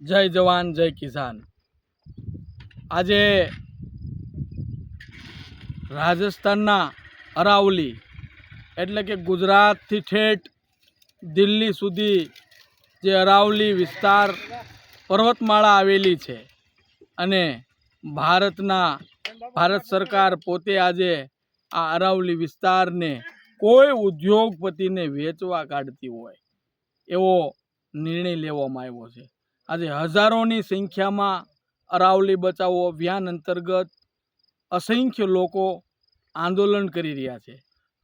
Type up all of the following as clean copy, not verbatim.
જય જવાન જય કિસાન। આજે રાજસ્થાનના અરાવલી એટલે કે ગુજરાતથી ઠેઠ દિલ્હી સુધી જે અરાવલી વિસ્તાર પર્વતમાળા આવેલી છે અને ભારત સરકાર પોતે આજે આ અરાવલી વિસ્તારને કોઈ ઉદ્યોગપતિને વેચવા કાઢતી હોય એવો નિર્ણય લેવામાં આવ્યો છે। આજે હજારોની સંખ્યામાં અરાવલી બચાવો અભિયાન અંતર્ગત અસંખ્ય લોકો આંદોલન કરી રહ્યા છે।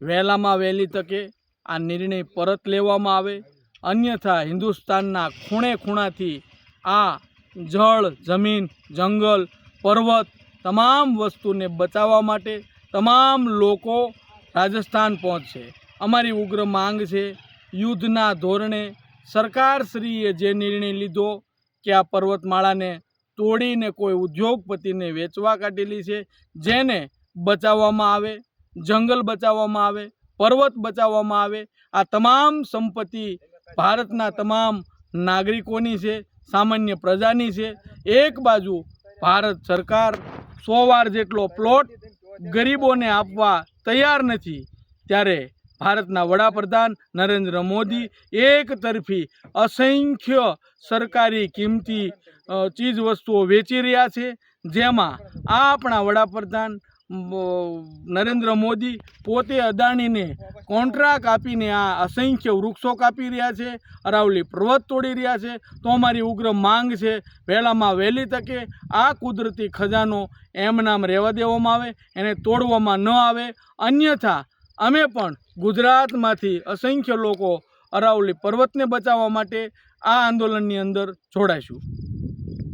વહેલામાં વહેલી તકે આ નિર્ણય પરત લેવામાં આવે, અન્યથા હિન્દુસ્તાનના ખૂણે ખૂણાથી આ જળ, જમીન, જંગલ, પર્વત તમામ વસ્તુને બચાવવા માટે તમામ લોકો રાજસ્થાન પહોંચશે। અમારી ઉગ્ર માંગ છે, યુદ્ધના ધોરણે સરકારશ્રીએ જે નિર્ણય લીધો કે આ પર્વતમાળાને તોડીને કોઈ ઉદ્યોગપતિને વેચવા કાઢેલી છે, જેને બચાવવામાં આવે, જંગલ બચાવવામાં આવે, પર્વત બચાવવામાં આવે। આ તમામ સંપત્તિ ભારતના તમામ નાગરિકોની છે, સામાન્ય પ્રજાની છે। એક બાજુ ભારત સરકાર 100 વાર જેટલો પ્લોટ ગરીબોને આપવા તૈયાર નથી, ત્યારે ભારતના વડાપ્રધાન નરેન્દ્ર મોદી એક તરફી અસંખ્ય સરકારી કિંમતી ચીજ વસ્તુઓ વેચી રહ્યા છે, જેમાં આપણા વડાપ્રધાન નરેન્દ્ર મોદી પોતે અદાણીને કોન્ટ્રાક્ટ આપીને આ અસંખ્ય વૃક્ષો કાપી રહ્યા છે, અરાવલી પર્વત તોડી રહ્યા છે। તો અમારી ઉગ્ર માંગ છે, વહેલામાં વહેલી તકે આ કુદરતી ખજાનો એમનામ રહેવા દેવામાં આવે, એને તોડવામાં ન આવે, અન્યથા અમે પણ ગુજરાતમાંથી અસંખ્ય લોકો અરાવલી પર્વતને બચાવવા માટે આ આંદોલનની અંદર જોડાઈશું।